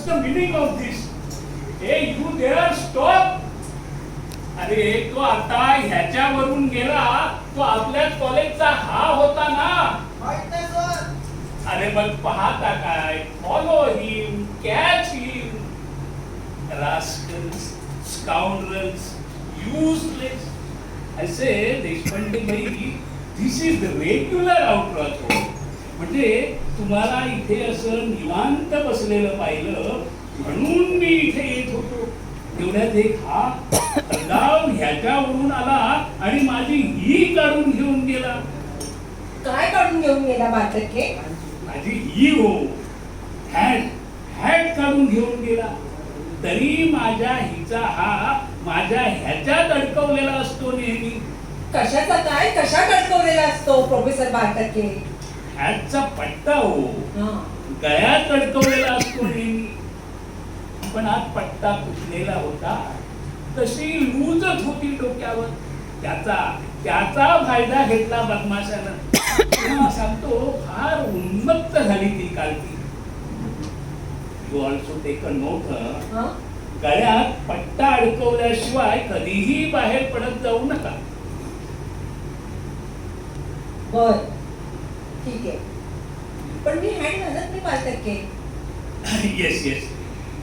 The meaning of दिस? हे you there stop. अरे तो आता ह्याच्यावरून गेला, तो आपल्याच कॉलेजचा हा होता ना. अरे मग पाहता काय, follow him, catch him. Rascals, scoundrels, useless. असे देशपांडे भाई, this is the regular outreach. म्हणजे तुम्हाला इथे असं निवांत बसलेलं पाहिलं म्हणून मी इथे येत होतो. एवढ्यात एक हा गाव ह्याच्यावरून आला आणि माझी ही काढून घेऊन गेला. काय काढून घेऊन गेला बाटके? माझी ही हो, हॅट काढून घेऊन गेला. तरी माझ्या हिचा हा माझ्या ह्याच्यात अडकवलेला असतो नेहमी. कशाचा काय, कशात अडकवलेला असतो प्रोफेसर बाटके? हॅटचा पट्टा हो, गळ्यात अडकवलेला असतो नेहमी. पण आज पट्टा फुटलेला होता, तशी लूजच होती डोक्यावर. त्याचा फायदा घेतला बदमाशानं. सांगतो फार उन्मत्त झाली ती कालची. You also take a note. गळ्यात पट्टा अडकवल्याशिवाय कधीही बाहेर पडत जाऊ नका. बर, ठीक आहे. पण मी हॅट घालत नाही बाटके. येस येस,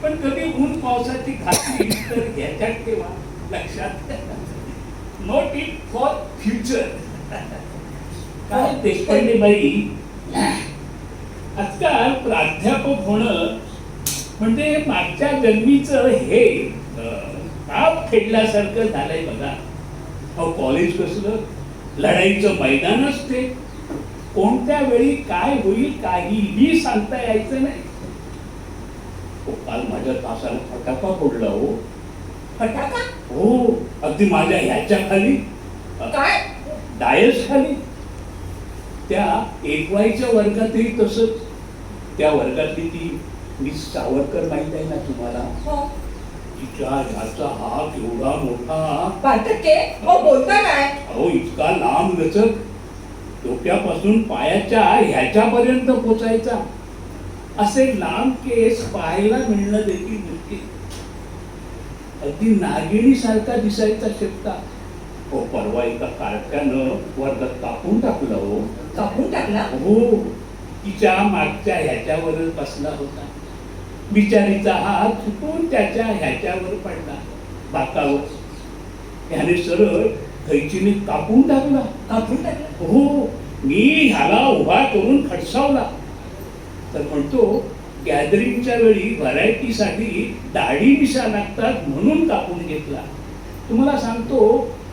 पण कधी ऊन पावसाची घातली तर ह्याच्यात ठेवा लक्षात. Note it for future. काय देशपांडे बाई, आजकाल प्राध्यापक होणं म्हणजे मागच्या जन्मीचं हे पाप फेडल्यासारखं झालंय बघा. अहो कॉलेज कसलं लढाईचं मैदान असते. कोणत्या वेळी काय होईल काहीही सांगता यायचं नाही. काल माझ्या तासाला फटाका फोडला हो. फटाका? हो, अगदी माझ्या ह्याच्या खाली, काय डायस खाली. त्या एकवाईच्या वर्गातही तसंच. त्या वर्गातली ती मिस सावरकर माहित आहे ना तुम्हाला? हो. तिच्या ह्याचा हात एवढा मोठा. बाटके हो, बोलता काय? अहो इतका लांब लचक, डोक्यापासून पायाच्या ह्याच्यापर्यंत पोचायचा. असे लांब केस पाहायला मिळणं देखील मुश्किल. अगदी नागिणी सारखा दिसायचा शेपटा. हो, परवा एका कारट्यानं वर्गात कापून टाकलं हो. कापून टाकला? हो, तिच्या मागच्या ह्याच्यावरच बसला होता. बिचारीचा हात चुकून त्याच्या ह्याच्यावर पडला, बाकावर. ह्याने सरळ कैचीने कापून टाकला. कापून टाकला? हो, मी ह्याला उभा करून खडसावला. तर म्हणतो गॅदरिंगच्या वेळी व्हरायटीसाठी दाढी मिशा लागतात म्हणून कापून घेतला. तुम्हाला सांगतो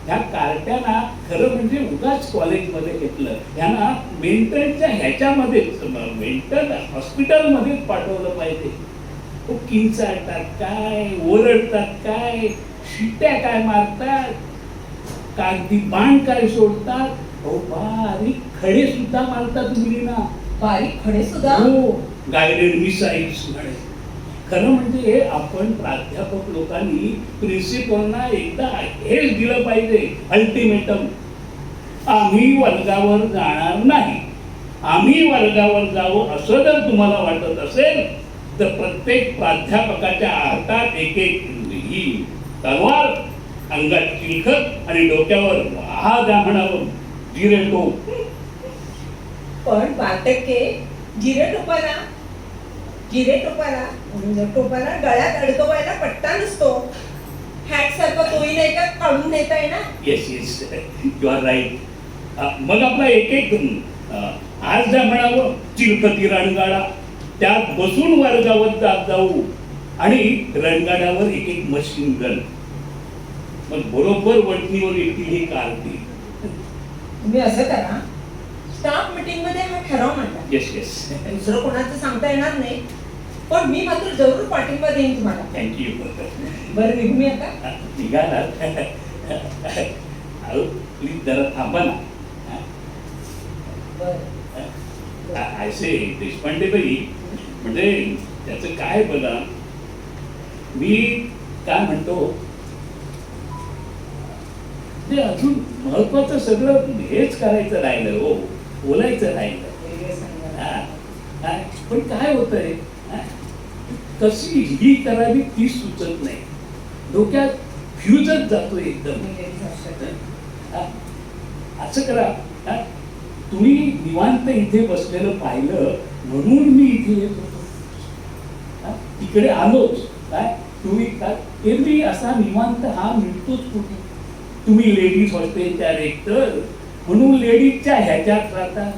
ह्या कारट्याना खरं म्हणजे उगाच कॉलेजमध्ये घेतलं. ह्यांना मेंटलच्या ह्याच्यामध्येच, मेंटल हॉस्पिटलमध्येच पाठवलं पाहिजे. तो किंचाळतात काय, ओरडतात काय, शिट्ट्या काय मारतात, कागदी बाण काय सोडतात. हो, बारीक खडे सुद्धा मारतात मुलींना. बारीक खडे सुद्धा? हो, गायडेड मिसाईल्स म्हणे. खरं म्हणजे आपण प्राध्यापक लोकांनी प्रिन्सिपलना एकदा हेच दिलं पाहिजे अल्टिमेटम. आम्ही वर्गावर जाणार नाही. आम्ही वर्गावर जावं असं जर तुम्हाला वाटत असेल तर प्रत्येक प्राध्यापकाच्या हातात एक एक ही तलवार, अंगात चिलखत आणि डोक्यावर हा द्या म्हणावं जिरेटो. पण बाटके टोपाला गळ्यात अडकवायला पट्टा नसतो. हॅट सारखं तोही नाही का काढून नेता येणार? Yes yes, you are right. मग आपला एक एक आज द्या म्हणावं चिलखती रणगाडा. त्यात बसून वर्गावर जात जाऊ आणि रणगाड्यावर एक एक मशीन गन. मग बरोबर वटणीवर येतील ही कारती. तुम्ही असं करा, स्टाफ मीटिंग मध्ये हा ठराव मांडा. येस येस, दुसरं कोणाचं सांगता येणार नाही, पण मी मात्र जरूर पाठिंबा देईन तुम्हाला. थँक्यू. बरं, निघूया का? निघाला. प्लीज जरा थांबा ना. असे देशपांडे बाई, म्हणजे त्याचं काय बघा. मी काय म्हणतो ते अजून महत्वाचं सगळं हेच करायचं राहिलं हो, बोलायचं राहिलं. पण काय होतंय, कशी ही करावी ती सुचत नाही. डोक्यात फ्यूजच जातो एकदम. मी ladies hostel. हा? असं करा, हा? तुम्ही निवांत इथे बसलेलं पाहिलं म्हणून मी इथे येत होतो. हा? तिकडे आलोच काय तुम्ही काय एरवी असा निवांत हा मिळतोच कुठे. तुम्ही लेडीज हॉस्टेलच्या रेक्टर म्हणून लेडीजच्या ह्याच्यात राहता.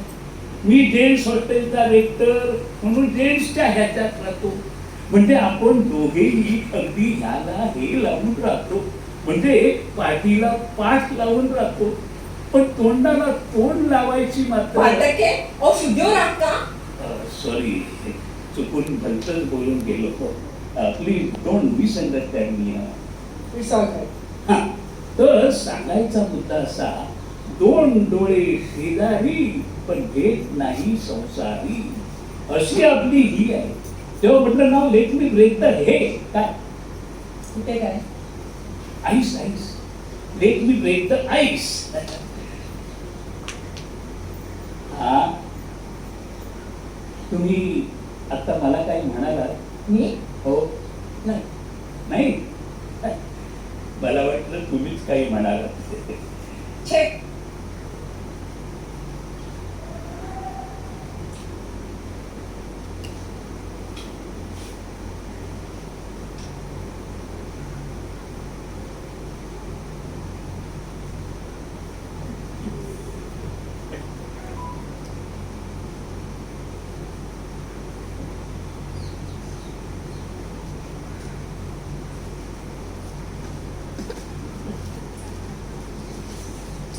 मी जेंट्स हॉस्टेलचा रेक्टर म्हणून जेंट्सच्या ह्याच्यात राहतो. म्हणजे आपण दोघेही अगदी ह्याला हे लावून राहतो. म्हणजे पाठीला पाठ लावून राहतो. पण तोंडाला तोंड लावायची मात्र पाठके ओ शुद्धीवर आहात का? सॉरी, चुकून भलतच बोलून गेलो. Please don't misunderstand me. It's all right. हा, तर सांगायचा मुद्दा असा, दोन डोळे शेजारी पण भेट नाही संसारी, अशी आपली ही आहे. तेव्हा म्हटलं नाव लेट मी ब्रेक द हे काय कुठे काय? Ice ice let me break the ice. हा, तुम्ही आता मला काही म्हणाला? मी हो नाही. नाही, मला वाटलं तुम्हीच काही म्हणाला. छे.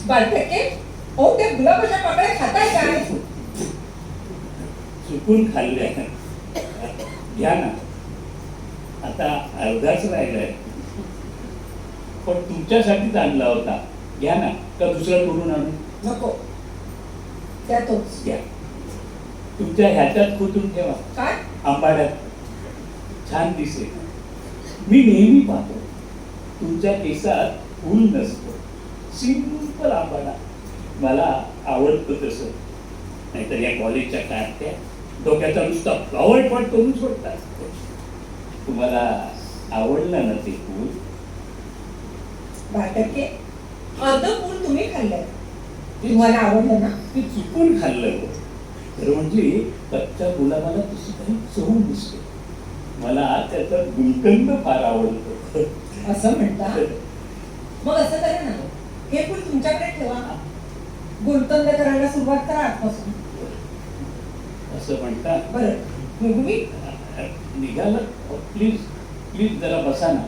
बालटक्के ओ ते गुलाबाच्या पाकळ्या खाताय काय? चुकून खाल्ल्या. घ्या ना, आता अर्धाच राहिलाय. पण तुमच्यासाठीच आणला होता. घ्या ना, का दुसरा करून आणू? नको, त्यातच घ्या. तुमच्या ह्याच्यात खोटून ठेवा, काय? आंबाड्यात छान दिसेल. मी नेहमी पाहतो तुमच्या केसात फुल नसतो, सिंपल आंबाडा. मला आवडतं तसं. नाहीतर या कॉलेजच्या कार्ट्या डोक्याचा नुसता फ्लॉवर पॉट करून सोडतात. तुम्हाला आवडलं ना ते फूल? बालटक्के अर्ध फूल तुम्ही खाल्लंय, तुम्हाला आवडलं ना? ते चुकून खाल्लं हो. खरं म्हणजे कच्च्या गुलाबाला तशी काही चव दिसते. मला त्याचा गुलकंद फार आवडतो. असं म्हणता? मग असं करा ना, हे फूल तुमच्याकडे ठेवा, गुलकंद करायला सुरुवात करा आजपासून. असं म्हणता? बरं निघू मी? निघालं? प्लीज प्लीज जरा बसा ना.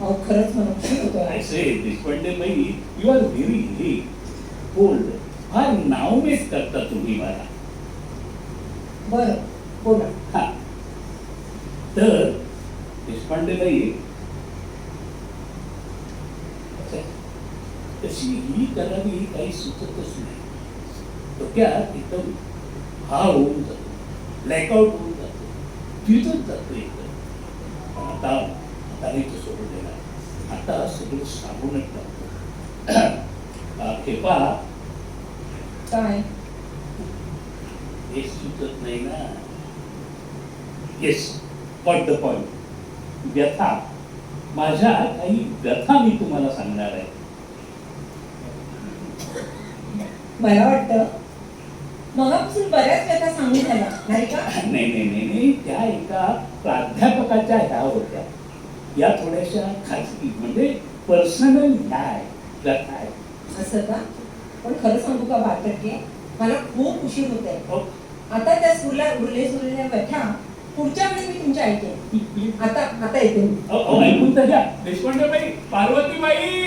अहो खरंच म्हणून होतो. I say, देशपांडे बाई, यू आर व्हेरी बोल्ड. फार नावमेद करता तुम्ही मला. बरं बोला. हा, तर देशपांडे बाई, तशी ही करावी काही सुचतच नाही. डोक्यात एकदम हा होऊन जातो, ब्लॅकआउट होऊन जातो, फिरतच जातो एकदम. आता आता नाही तो सोडून देणार. आता सगळं सांगूनच टाकतो. हे पहा, काय? हे सुचत नाही ना. Yes, got the point. व्यथा, माझ्या काही व्यथा मी तुम्हाला सांगणार आहे. मला वाटतं मगापासून बऱ्याच व्यथा सांगून झाला नाही का? नाही नाही नाही नाही, त्या एका प्राध्यापकाच्या ह्या होत्या. या थोड्याशा खाजगी, म्हणजे पर्सनल ह्या व्यथा आहे. असं का? पण खरं सांगू का बालटक्के, मला खूप उशीर होत आहे. अहो, आता त्या सुरलेल्या व्यथा पुढच्या वेळी मी तुमच्या ऐकेन. आता आता येते मी. अहो, ऐकून तर घ्या. देशपांडे बाई, पार्वती बाई,